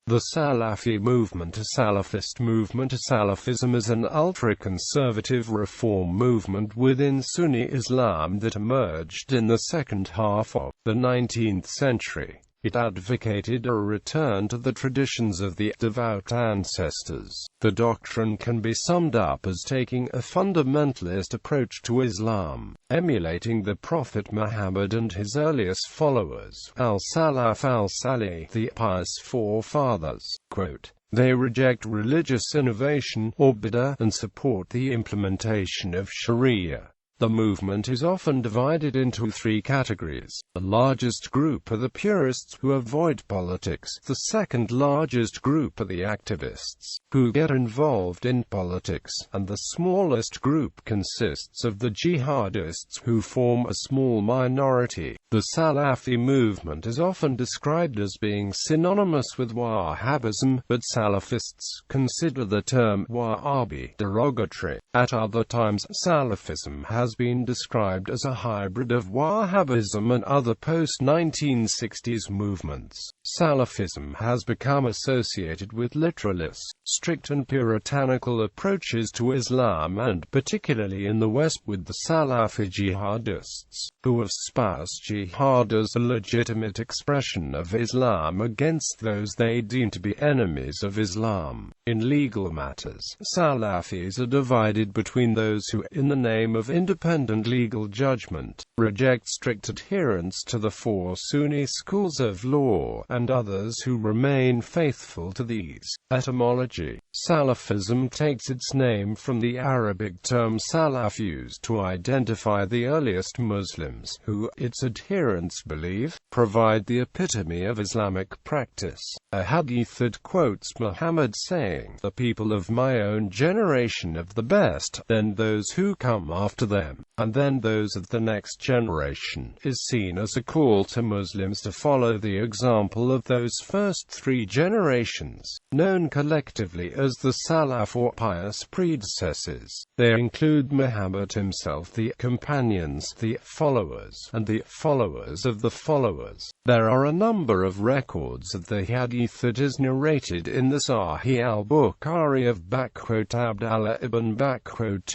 The Salafi movement, a Salafist movement, a Salafism is an ultra-conservative reform movement within Sunni Islam that emerged in the second half of the 19th century. It advocated a return to the traditions of the devout ancestors. The doctrine can be summed up as taking a fundamentalist approach to Islam, emulating the Prophet Muhammad and his earliest followers, al-salaf, al-salih, the pious forefathers. Quote, "They reject religious innovation, or bid'ah, and support the implementation of sharia." The movement is often divided into three categories. The largest group are the purists, who avoid politics. The second largest group are the activists, who get involved in politics. And the smallest group consists of the jihadists, who form a small minority. The Salafi movement is often described as being synonymous with Wahhabism, but Salafists consider the term Wahhabi derogatory. At other times, Salafism has been described as a hybrid of Wahhabism and other post-1960s movements. Salafism has become associated with literalist, strict and puritanical approaches to Islam, and particularly in the West with the Salafi jihadists, who espouse jihad as a legitimate expression of Islam against those they deem to be enemies of Islam. In legal matters, Salafis are divided between those who, in the name of independent legal judgment, reject strict adherence to the four Sunni schools of law, and others who remain faithful to these. Etymology. Salafism takes its name from the Arabic term salaf, used to identify the earliest Muslims, who, its adherents believe, provide the epitome of Islamic practice. A hadith that quotes Muhammad saying, "The people of my own generation of the best, then those who come after them, and then those of the next generation," is seen as a call to Muslims to follow the example of those first three generations, known collectively as the Salaf or pious predecessors. They include Muhammad himself, the companions, the followers, and the followers of the followers. There are a number of records of the hadith that is narrated in the Sahih al-Bukhari of Abdullah ibn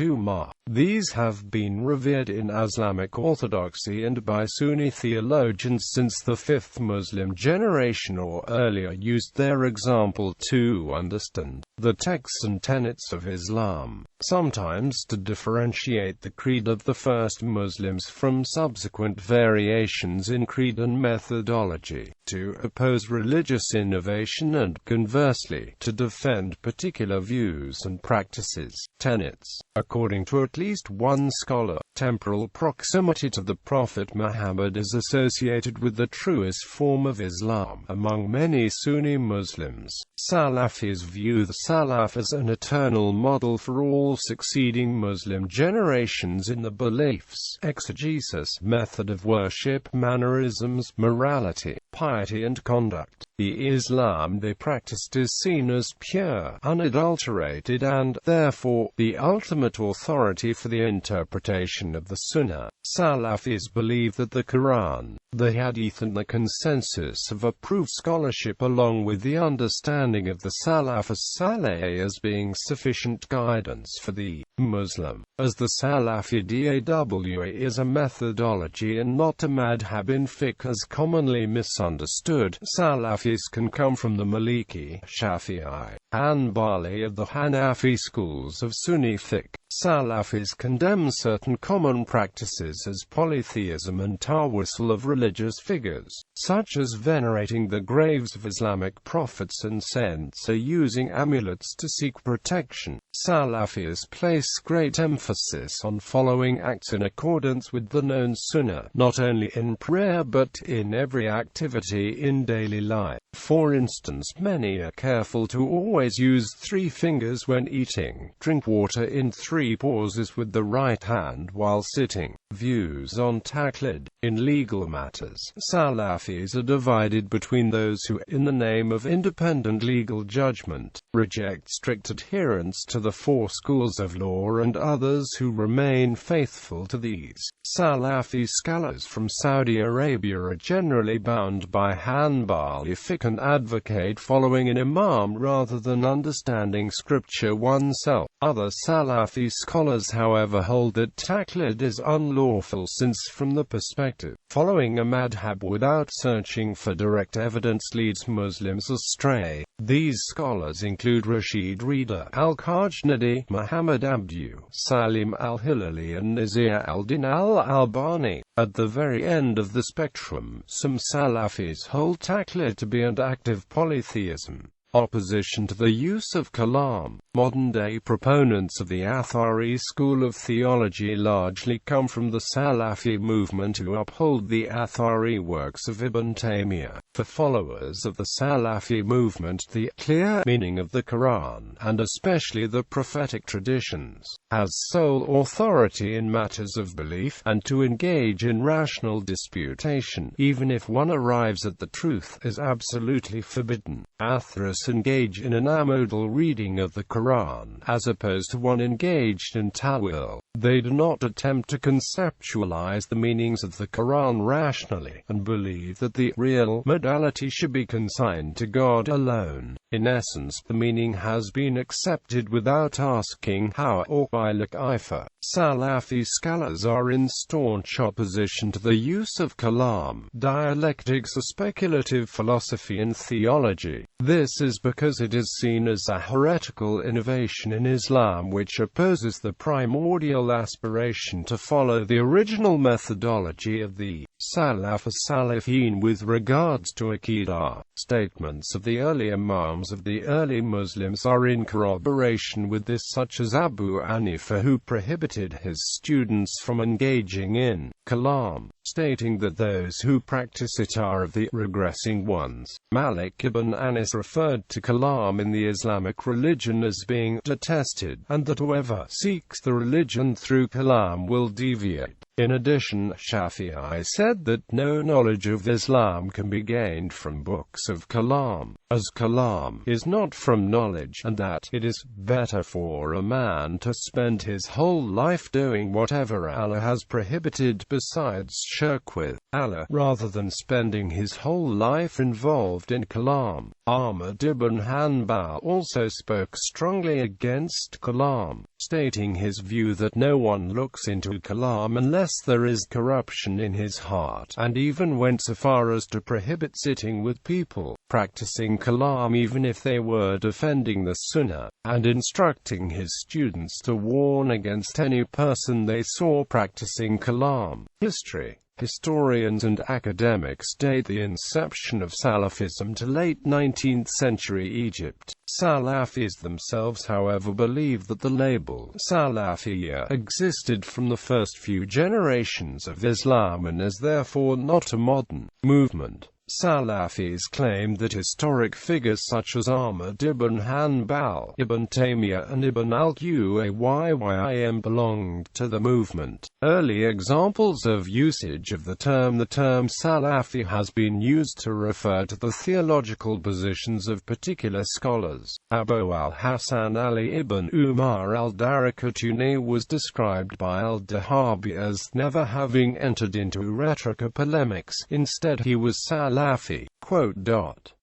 Umar. These have been revered in Islamic orthodoxy and by Sunni theologians since the 5th Muslim generation or earlier, used their example to understand the texts and tenets of Islam, sometimes to differentiate the creed of the first Muslims from subsequent variations in creed and methodology, to oppose religious innovation, and conversely, to defend particular views and practices. Tenets. According to at least one scholar, temporal proximity to the Prophet Muhammad is associated with the truest form of Islam. Among many Sunni Muslims, Salafis view the Salaf as an eternal model for all succeeding Muslim generations in the beliefs, exegesis, method of worship, mannerisms, morality, piety and conduct. The Islam they practiced is seen as pure, unadulterated and, therefore, the ultimate authority for the interpretation of the Sunnah. Salafis believe that the Quran, the Hadith and the consensus of approved scholarship, along with the understanding of the Salaf as-salih, as being sufficient guidance for the Muslim, as the Salafi.The is a methodology and not a madhab in fiqh as commonly misunderstood. Salafis can come from the Maliki, Shafi'i, Hanbali of the Hanafi schools of Sunni fiqh. Salafis condemn certain common practices as polytheism and tawassul of religious figures, such as venerating the graves of Islamic prophets and saints or using amulets to seek protection. Salafis place great emphasis on following acts in accordance with the known Sunnah, not only in prayer but in every activity in daily life. For instance, many are careful to always use 3 fingers when eating, drink water in 3 3 pauses with the right hand while sitting. Views on taqlid. In legal matters, Salafis are divided between those who, in the name of independent legal judgment, reject strict adherence to the 4 schools of law, and others who remain faithful to these. Salafi scholars from Saudi Arabia are generally bound by Hanbali fiqh and advocate following an imam rather than understanding scripture oneself. Other Salafi scholars, however, hold that taqlid is unlawful since, from the perspective, following a madhab without searching for direct evidence leads Muslims astray. These scholars include Rashid Rida al-Kajnadi, Muhammad Abdu, Salim al-Hilali and Nazir al-Din al-Albani. At the very end of the spectrum, some Salafis hold taqlid to be an active polytheism. Opposition to the use of kalam. Modern-day proponents of the Athari school of theology largely come from the Salafi movement, who uphold the Athari works of Ibn Taymiyyah. For followers of the Salafi movement, the clear meaning of the Quran, and especially the prophetic traditions, has sole authority in matters of belief, and to engage in rational disputation, even if one arrives at the truth, is absolutely forbidden. Atharists engage in an amodal reading of the Quran, as opposed to one engaged in ta'wil. They do not attempt to conceptualize the meanings of the Quran rationally, and believe that the real modality should be consigned to God alone. In essence, the meaning has been accepted without asking how or by kaifa. Salafi scholars are in staunch opposition to the use of kalam. Dialectics, a speculative philosophy in theology. This is because it is seen as a heretical innovation in Islam which opposes the primordial aspiration to follow the original methodology of the Salaf Salafin with regards to Aqidah. Statements of the early Imams of the early Muslims are in corroboration with this, such as Abu Hanifa, who prohibited his students from engaging in kalam, stating that those who practice it are of the regressing ones. Malik ibn Anas referred to kalam in the Islamic religion as being detested, and that whoever seeks the religion through kalam will deviate. In addition, Shafi'i said that no knowledge of Islam can be gained from books of kalam, as kalam is not from knowledge, and that it is better for a man to spend his whole life doing whatever Allah has prohibited besides shirk with Allah, rather than spending his whole life involved in kalam. Ahmad ibn Hanbal also spoke strongly against kalam, stating his view that no one looks into kalam unless there is corruption in his heart, and even went so far as to prohibit sitting with people practicing kalam even if they were defending the Sunnah, and instructing his students to warn against any person they saw practicing kalam. History. Historians and academics date the inception of Salafism to late 19th century Egypt. Salafis themselves, however, believe that the label Salafiyya existed from the first few generations of Islam and is therefore not a modern movement. Salafis claim that historic figures such as Ahmad ibn Hanbal, Ibn Taymiyyah and Ibn al-Qayyim belonged to the movement. Early examples of usage of the term Salafi has been used to refer to the theological positions of particular scholars. Abu al-Hasan Ali ibn Umar al-Daraqutni was described by al-Wahhabi as never having entered into rhetoric or polemics. Instead, he was Salafi.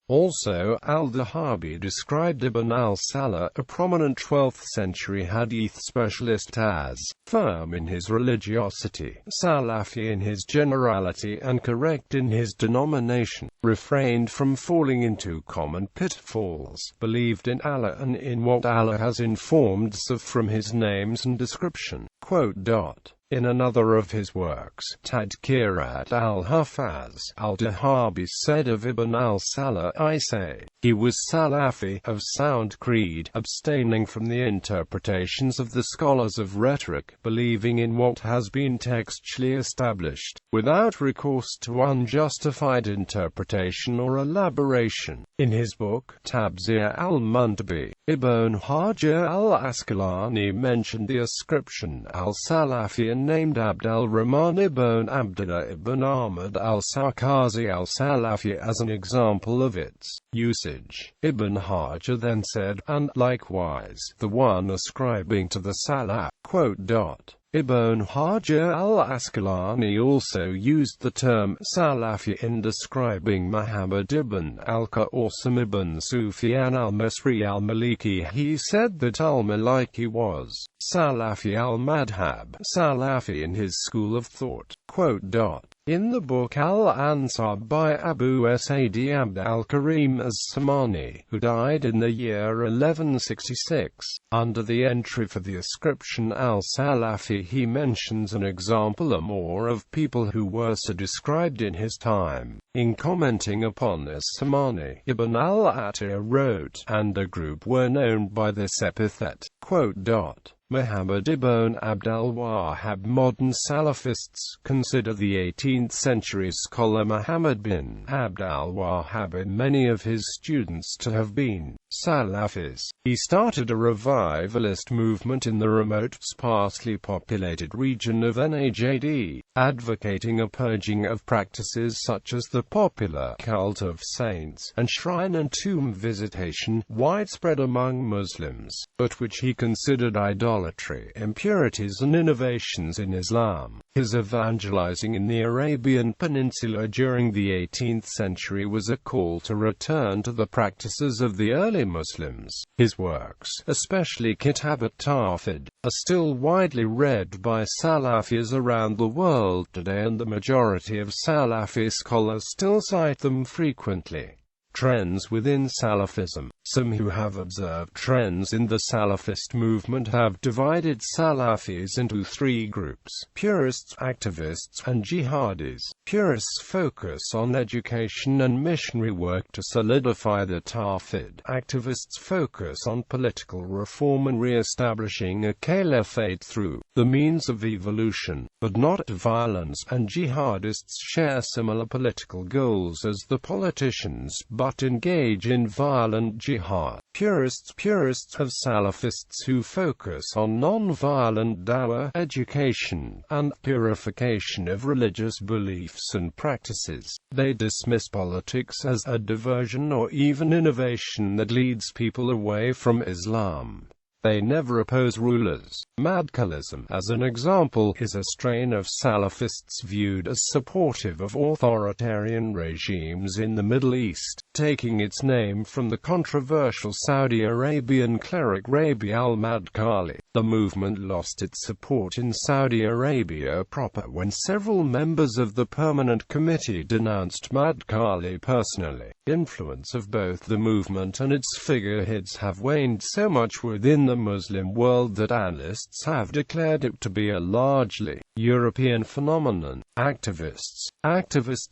Also, al-Wahhabi described Ibn al-Salah, a prominent 12th century hadith specialist, as firm in his religiosity, Salafi in his generality, and correct in his denomination, refrained from falling into common pitfalls, believed in Allah and in what Allah has informed us from his names and description. In another of his works, Tadkirat al-Hufaz, al-Wahhabi said of Ibn al-Salah, I say, he was Salafi, of sound creed, abstaining from the interpretations of the scholars of rhetoric, believing in what has been textually established, without recourse to unjustified interpretation or elaboration. In his book, Tabzir al-Muntabi, Ibn Hajar al-Asqalani mentioned the ascription al-Salafi and named Abd al-Rahman ibn Abdullah ibn Ahmad al-Sarkazi al-Salafi as an example of its usage. Ibn Hajar then said, and likewise, the one ascribing to the Salaf, Ibn Hajar al-Asqalani also used the term Salafi in describing Muhammad ibn al-Qasim ibn Sufyan al-Masri al-Maliki. He said that al-Maliki was Salafi al-Madhab, Salafi in his school of thought. In the book Al-Ansab by Abu Sa'id Abd al-Karim as-Samani, who died in the year 1166, under the entry for the ascription al-Salafi, he mentions an example or more of people who were so described in his time. In commenting upon this, Samani ibn al-Atiyah wrote, and a group were known by this epithet, Muhammad ibn Abd al-Wahhab. Modern Salafists consider the 18th century scholar Muhammad bin Abd al-Wahhab and many of his students to have been Salafis. He started a revivalist movement in the remote, sparsely populated region of Najd, advocating a purging of practices such as the popular cult of saints, and shrine and tomb visitation, widespread among Muslims, but which he considered idolatry, impurities and innovations in Islam. His evangelizing in the Arabian Peninsula during the 18th century was a call to return to the practices of the early Muslims. His works, especially Kitab at-Tawhid, are still widely read by Salafis around the world today, and the majority of Salafi scholars still cite them frequently. Trends within Salafism. Some who have observed trends in the Salafist movement have divided Salafis into three groups: purists, activists, and jihadis. Purists focus on education and missionary work to solidify the Tawhid. Activists focus on political reform and re-establishing a caliphate through the means of evolution, but not violence, and jihadists share similar political goals as the politicians, but engage in violent jihad. Purists have Salafists who focus on non-violent dawah, education, and purification of religious beliefs and practices. They dismiss politics as a diversion or even innovation that leads people away from Islam. They never oppose rulers. Madkalism, as an example, is a strain of Salafists viewed as supportive of authoritarian regimes in the Middle East, taking its name from the controversial Saudi Arabian cleric Rabi al-Madkhali. The movement lost its support in Saudi Arabia proper when several members of the Permanent Committee denounced Madkhali personally. Influence of both the movement and its figureheads have waned so much within the Muslim world that analysts have declared it to be a largely European phenomenon. Activists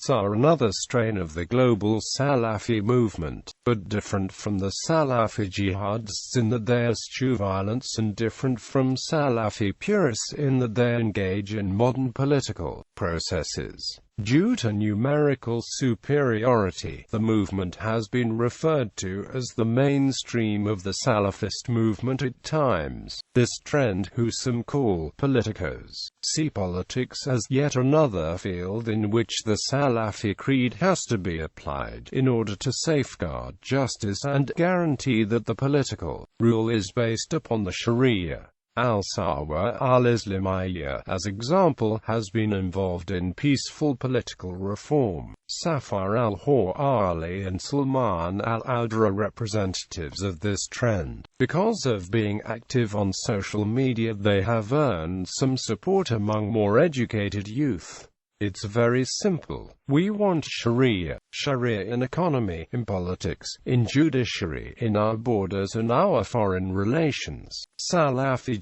are another strain of the global Salafi movement, but different from the Salafi jihadists in that they eschew violence, and different from Salafi purists in that they engage in modern political processes. Due to numerical superiority, the movement has been referred to as the mainstream of the Salafist movement at times. This trend, who some call politicos, see politics as yet another field in which the Salafi creed has to be applied in order to safeguard justice and guarantee that the political rule is based upon the sharia. Al-Sawa al-Islamiyya, as example, has been involved in peaceful political reform. Safar al-Hawali and Salman al-Auda are representatives of this trend. Because of being active on social media, they have earned some support among more educated youth. It's very simple. We want Sharia in economy, in politics, in judiciary, in our borders and our foreign relations. Salafi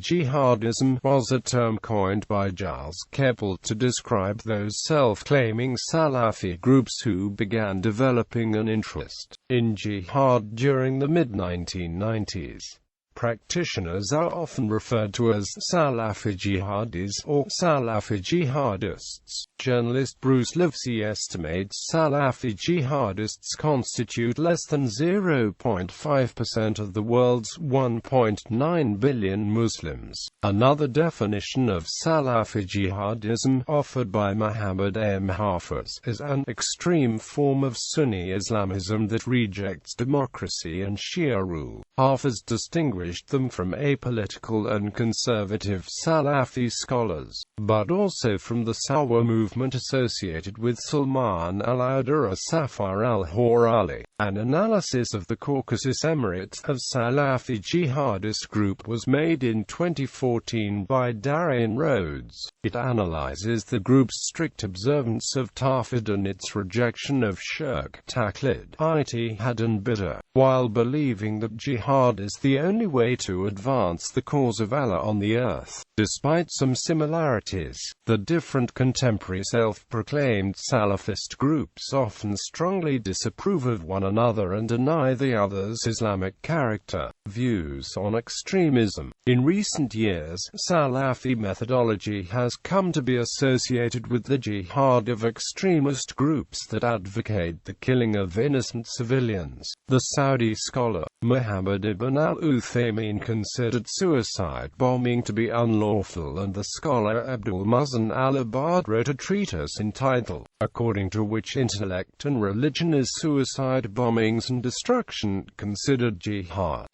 jihadism was a term coined by Giles Keppel to describe those self-claiming Salafi groups who began developing an interest in jihad during the mid-1990s. practitioners are often referred to as Salafi jihadis or Salafi jihadists. Journalist Bruce Livesey estimates Salafi jihadists constitute less than 0.5% of the world's 1.9 billion Muslims. Another definition of Salafi jihadism, offered by Muhammad M. Hafiz, is an extreme form of Sunni Islamism that rejects democracy and Shia rule. Hafiz distinguished them from apolitical and conservative Salafi scholars, but also from the Sawa movement associated with Salman al-Auda or Safar al-Horali. An analysis of the Caucasus Emirates of Salafi jihadist group was made in 2014 by Darian Rhodes. It analyzes the group's strict observance of Tawhid and its rejection of shirk, taqlid, ijtihad and bid'ah, while believing that jihad is the only way to advance the cause of Allah on the earth. Despite some similarities, the different contemporary self-proclaimed Salafist groups often strongly disapprove of one another and deny the other's Islamic character. Views on extremism. In recent years, Salafi methodology has come to be associated with the jihad of extremist groups that advocate the killing of innocent civilians. The Saudi scholar Muhammad ibn al-Uthaymin considered suicide bombing to be unlawful, and the scholar Abdul Muhsin al-Abad wrote a treatise entitled, according to which intellect and religion is suicide bombings and destruction considered jihad.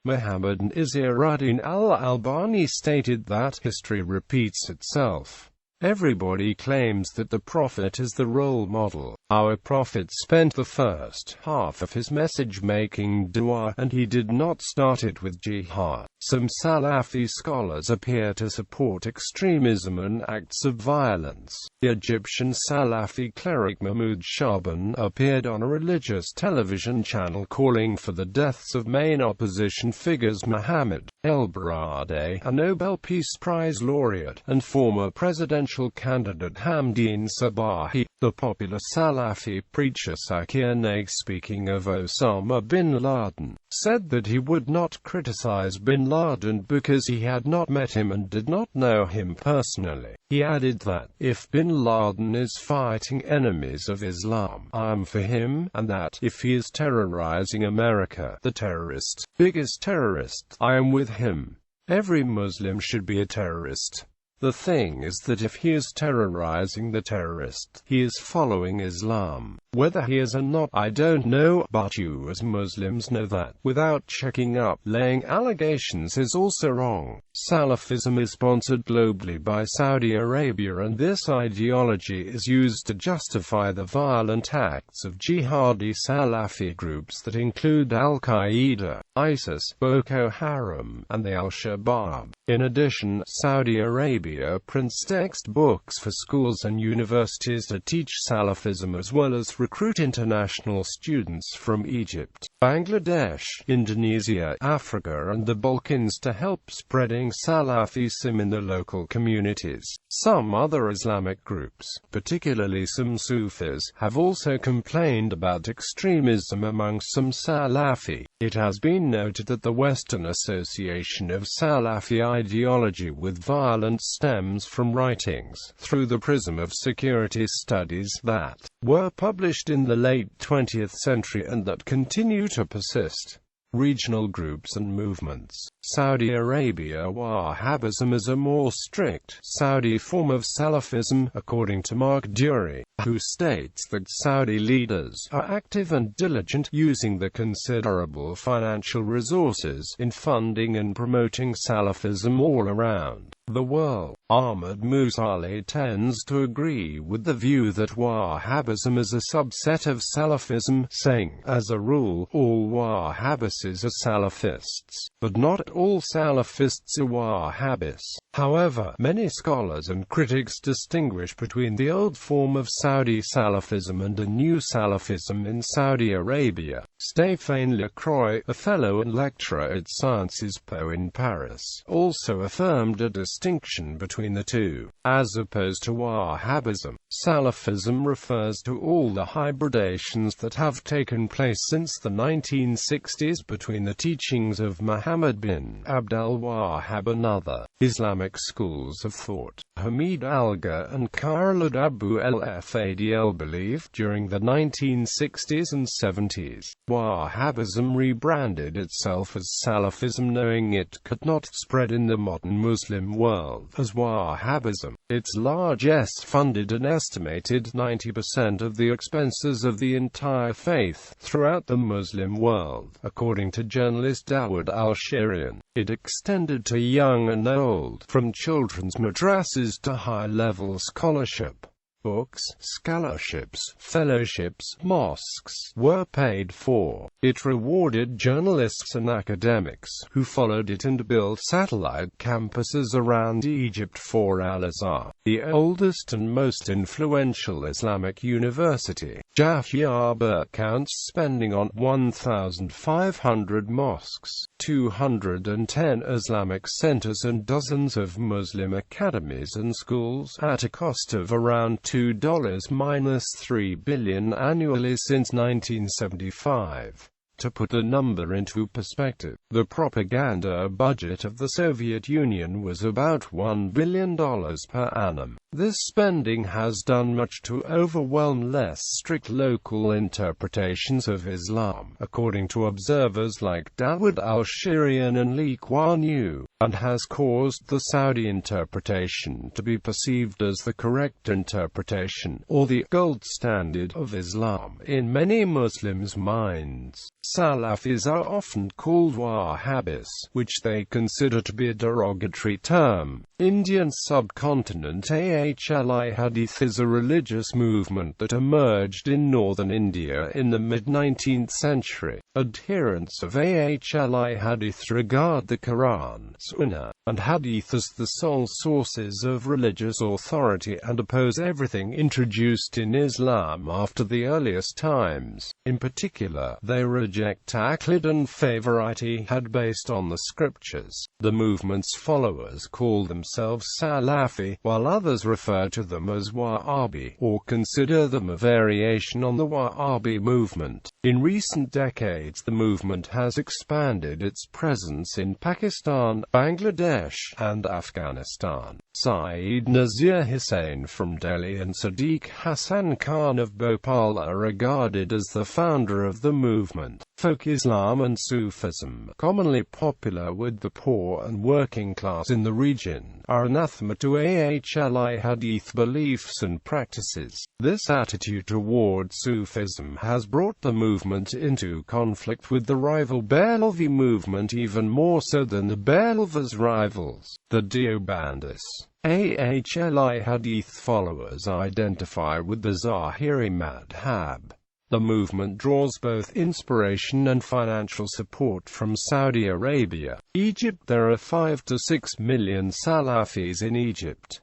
Muhammad Nasiruddin al-Albani stated that history repeats itself. Everybody claims that the Prophet is the role model. Our Prophet spent the first half of his message making dua, and he did not start it with jihad. Some Salafi scholars appear to support extremism and acts of violence. The Egyptian Salafi cleric Mahmoud Shaban appeared on a religious television channel calling for the deaths of main opposition figures Mohammed El-Baradei, a Nobel Peace Prize laureate, and former presidential candidate Hamdeen Sabahi. The popular Salafi preacher Zakir Naik, speaking of Osama bin Laden, said that he would not criticize bin Laden because he had not met him and did not know him personally. He added that, if bin Laden is fighting enemies of Islam, I am for him, and that, if he is terrorizing America, the biggest terrorist, I am with him. Every Muslim should be a terrorist. The thing is that if he is terrorizing the terrorist, he is following Islam. Whether he is or not, I don't know, but you as Muslims know that. Without checking up, laying allegations is also wrong. Salafism is sponsored globally by Saudi Arabia, and this ideology is used to justify the violent acts of jihadi Salafi groups that include Al-Qaeda, ISIS, Boko Haram, and the Al-Shabaab. In addition, Saudi Arabia prints textbooks for schools and universities to teach Salafism as well as recruit international students from Egypt, Bangladesh, Indonesia, Africa and the Balkans to help spreading Salafism in the local communities. Some other Islamic groups, particularly some Sufis, have also complained about extremism among some Salafi. It has been noted that the Western association of Salafi ideology with violence stems from writings, through the prism of security studies, that were published in the late 20th century and that continue to persist. Regional groups and movements. Saudi Arabia Wahhabism is a more strict, Saudi form of Salafism, according to Mark Dury, who states that Saudi leaders are active and diligent, using the considerable financial resources in funding and promoting Salafism all around the world. Ahmad Musali tends to agree with the view that Wahhabism is a subset of Salafism, saying, as a rule, all Wahhabis are Salafists, but not all Salafists are Wahhabis. However, many scholars and critics distinguish between the old form of Saudi Salafism and a new Salafism in Saudi Arabia. Stéphane Lacroix, a fellow and lecturer at Sciences Po in Paris, also affirmed a distinction between the two. As opposed to Wahhabism, Salafism refers to all the hybridations that have taken place since the 1960s between the teachings of Muhammad bin Abd al-Wahhab and other Islamic schools of thought. Hamid Alga and Khalid Abu al-Fadl believed during the 1960s and 70s, Wahhabism rebranded itself as Salafism, knowing it could not spread in the modern Muslim world as Wahhabism. Its largesse funded an estimated 90% of the expenses of the entire faith throughout the Muslim world, according to journalist Dawood al-Sharian. It extended to young and old, from children's madrasas to high-level scholarship. Books, scholarships, fellowships, mosques were paid for. It rewarded journalists and academics who followed it and built satellite campuses around Egypt for Al-Azhar, the oldest and most influential Islamic university. Jahya counts spending on 1,500 mosques, 210 Islamic centers and dozens of Muslim academies and schools, at a cost of around $2-3 billion annually since 1975. To put the number into perspective, the propaganda budget of the Soviet Union was about $1 billion per annum. This spending has done much to overwhelm less strict local interpretations of Islam, according to observers like Dawood al-Sharian and Lee Kuan Yew, and has caused the Saudi interpretation to be perceived as the correct interpretation, or the gold standard of Islam, in many Muslims' minds. Salafis are often called Wahhabis, which they consider to be a derogatory term. Indian subcontinent al-Hadith is a religious movement that emerged in northern India in the mid-19th century. Adherents of al-Hadith regard the Quran, Sunnah, and Hadith as the sole sources of religious authority and oppose everything introduced in Islam after the earliest times. In particular, they reject taqlid and favor ijtihad based on the scriptures. The movement's followers call themselves Salafi, while others refer to them as Wahhabi, or consider them a variation on the Wahhabi movement. In recent decades, the movement has expanded its presence in Pakistan, Bangladesh, and Afghanistan. Saeed Nazir Hussain from Delhi and Sadiq Hassan Khan of Bhopal are regarded as the founder of the movement. Folk Islam and Sufism, commonly popular with the poor and working class in the region, are anathema to al-Hadith beliefs and practices. This attitude toward Sufism has brought the movement into conflict with the rival Barelvi movement, even more so than the Barelvi's rivals, the Deobandis. Al-Hadith followers identify with the Zahiri madhab. The movement draws both inspiration and financial support from Saudi Arabia. Egypt. There are 5 to 6 million Salafis in Egypt.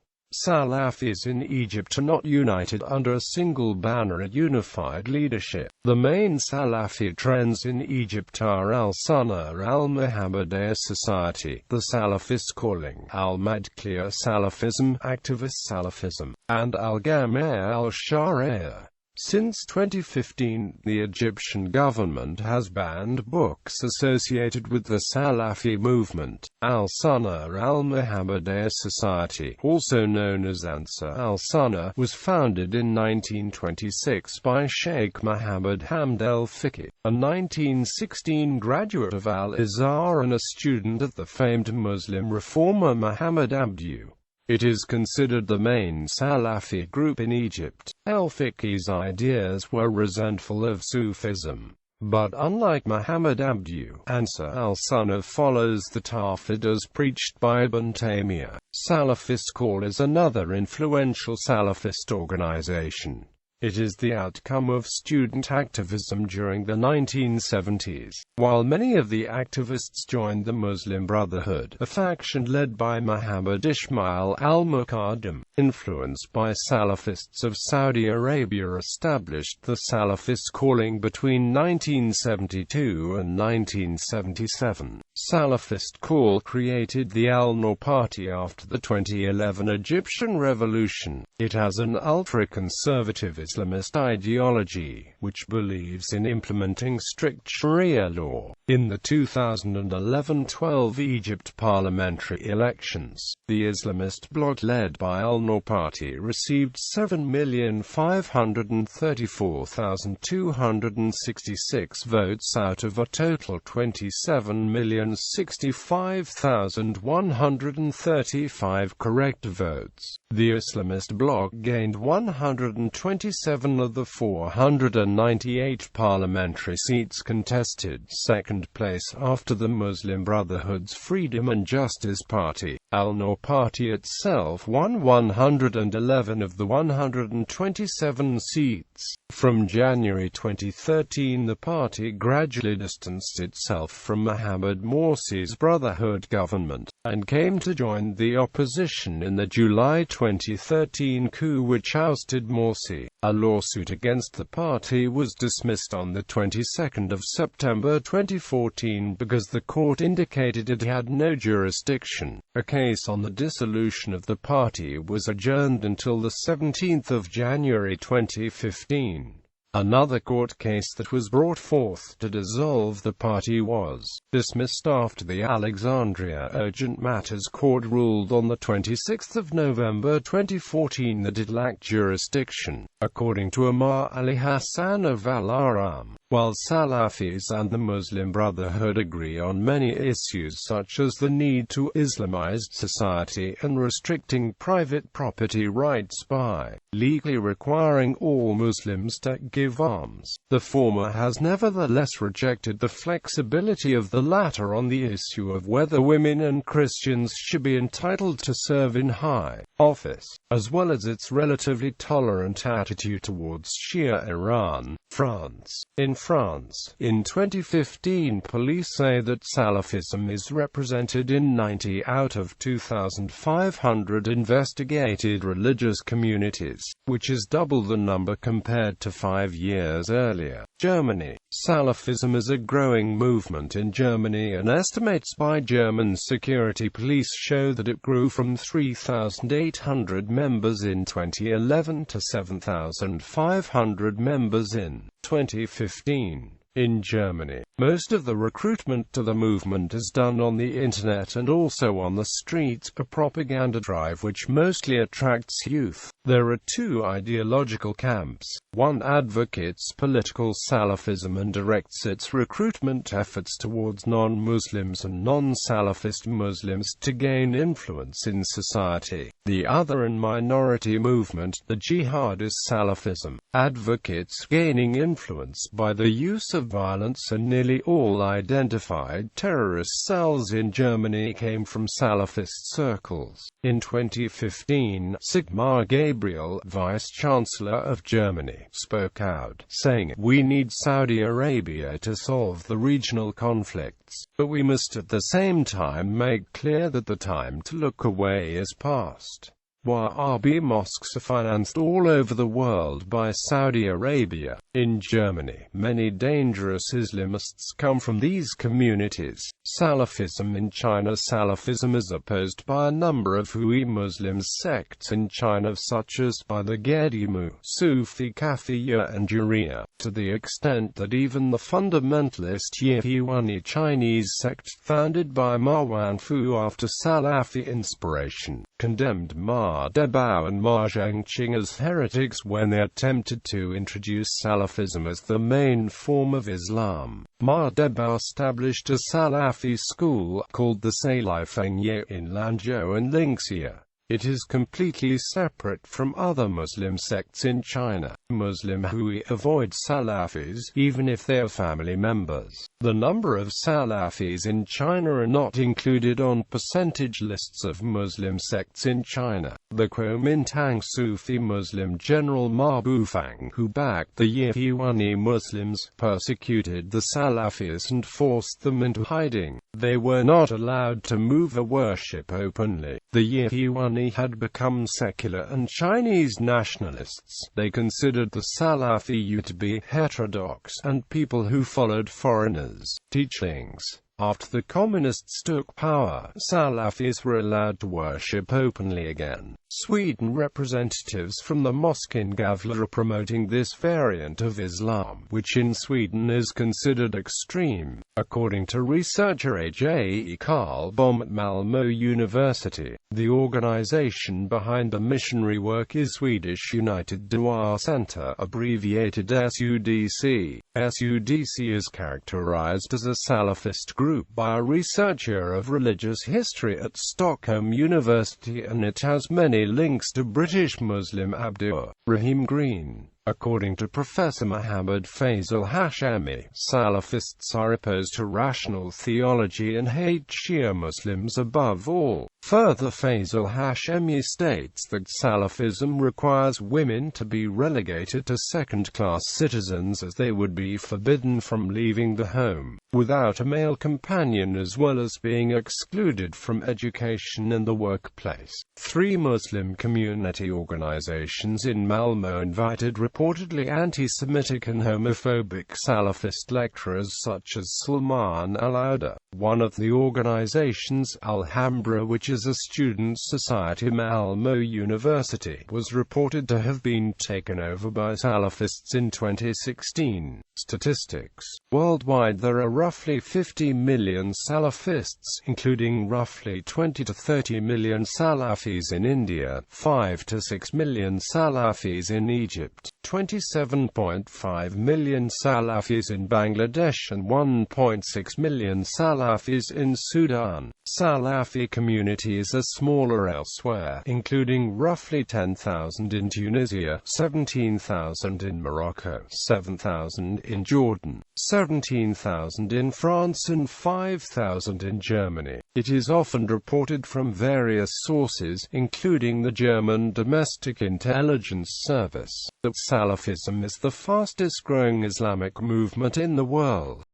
Salafis in Egypt are not united under a single banner or unified leadership. The main Salafi trends in Egypt are al-Sunnah al-Muhammadiyya Society, the Salafist calling, al-Madkhliya Salafism, activist Salafism, and al-Jamia al-Sharia. Since 2015, the Egyptian government has banned books associated with the Salafi movement. Al-Sunnah al-Muhammadiyya Society, also known as Ansar al-Sunnah, was founded in 1926 by Sheikh Muhammad Hamd el-Fiqi, a 1916 graduate of Al-Azhar and a student of the famed Muslim reformer Muhammad Abdu. It is considered the main Salafi group in Egypt. El-Fiqi's ideas were resentful of Sufism. But unlike Muhammad Abdu, Ansar al-Sunnah follows the Tawhid as preached by Ibn Taymiyyah. Salafist Call is another influential Salafist organization. It is the outcome of student activism during the 1970s. While many of the activists joined the Muslim Brotherhood, a faction led by Muhammad Ismail al-Muqaddam, influenced by Salafists of Saudi Arabia, established the Salafist calling between 1972 and 1977. Salafist call created the al-Noor party after the 2011 Egyptian revolution. It has an ultra-conservative Islamist ideology, which believes in implementing strict sharia law. In the 2011-12 Egypt parliamentary elections, the Islamist bloc led by al-Noor party received 7,534,266 votes out of a total 27,065,135 correct votes. The Islamist bloc gained 127 of the 498 parliamentary seats contested, second place after the Muslim Brotherhood's Freedom and Justice Party. Al-Noor party itself won 111 of the 127 seats. From January 2013, the party gradually distanced itself from Mohammed Morsi's Brotherhood government, and came to join the opposition in the July 2013 coup which ousted Morsi. A lawsuit against the party was dismissed on the 22nd of September 2014 because the court indicated it had no jurisdiction. A case on the dissolution of the party was adjourned until the 17th of January 2015. Another court case that was brought forth to dissolve the party was dismissed after the Alexandria Urgent Matters Court ruled on the 26th of November 2014 that it lacked jurisdiction. According to Amar Ali Hassan of Al-Aram, while Salafis and the Muslim Brotherhood agree on many issues such as the need to Islamized society and restricting private property rights by legally requiring all Muslims to give arms, the former has nevertheless rejected the flexibility of the latter on the issue of whether women and Christians should be entitled to serve in high office, as well as its relatively tolerant attitude towards Shia Iran. France. In France, in 2015, police say that Salafism is represented in 90 out of 2,500 investigated religious communities, which is double the number compared to 5 years earlier. Germany. Salafism is a growing movement in Germany, and estimates by German security police show that it grew from 3,800 members in 2011 to 7,500 members in 2015. In Germany, most of the recruitment to the movement is done on the internet and also on the streets, a propaganda drive which mostly attracts youth. There are two ideological camps. One advocates political Salafism and directs its recruitment efforts towards non-Muslims and non-Salafist Muslims to gain influence in society. The other, and minority movement, the jihadist Salafism, advocates gaining influence by the use of violence, and nearly all identified terrorist cells in Germany came from Salafist circles. In 2015, Sigmar Gabriel, Vice-Chancellor of Germany, spoke out, saying, "We need Saudi Arabia to solve the regional conflicts, but we must at the same time make clear that the time to look away is past." Wahhabi mosques are financed all over the world by Saudi Arabia. In Germany, many dangerous Islamists come from these communities. Salafism in China. Salafism is opposed by a number of Hui Muslim sects in China, such as by the Gedimu, Sufi Kafiya and Juriya, to the extent that even the fundamentalist Yihuani Chinese sect, founded by Ma Wanfu after Salafi inspiration, condemned Ma Debao and Ma Zhengqing as heretics when they attempted to introduce Salafism as the main form of Islam. Ma Debao established a Salafi school, called the Salafenye, in Lanzhou and Ningxia. It is completely separate from other Muslim sects in China. Muslim who avoid Salafis, even if they are family members. The number of Salafis in China are not included on percentage lists of Muslim sects in China. The Kuomintang Sufi Muslim general Ma Bufang, who backed the Yihwani Muslims, persecuted the Salafis and forced them into hiding. They were not allowed to move or worship openly. The Yihwani had become secular and Chinese nationalists. They considered the Salafi to be heterodox and people who followed foreigners' teachings. After the communists took power, Salafis were allowed to worship openly again. Sweden representatives from the mosque in Gävle are promoting this variant of Islam, which in Sweden is considered extreme. According to researcher A.J. Karlbom at Malmö University, the organization behind the missionary work is Swedish United Dua Center, abbreviated SUDC. SUDC is characterized as a Salafist group by a researcher of religious history at Stockholm University, and it has many links to British Muslim Abdur Rahim Green. According to Professor Muhammad Faisal Hashemi, Salafists are opposed to rational theology and hate Shia Muslims above all. Further, Faisal Hashemi states that Salafism requires women to be relegated to second-class citizens, as they would be forbidden from leaving the home without a male companion, as well as being excluded from education and the workplace. 3 Muslim community organizations in Malmö invited reportedly anti-Semitic and homophobic Salafist lecturers such as Salman al-Auda. One of the organizations, Alhambra, which is a student society at Malmö University, was reported to have been taken over by Salafists in 2016. Statistics. Worldwide there are roughly 50 million Salafists, including roughly 20 to 30 million Salafis in India, 5 to 6 million Salafis in Egypt, 27.5 million Salafis in Bangladesh and 1.6 million Salafis in Sudan. Salafi communities are smaller elsewhere, including roughly 10,000 in Tunisia, 17,000 in Morocco, 7,000 in Jordan, 17,000 in France and 5,000 in Germany. It is often reported from various sources, including the German Domestic Intelligence Service, that Salafism is the fastest growing Islamic movement in the world.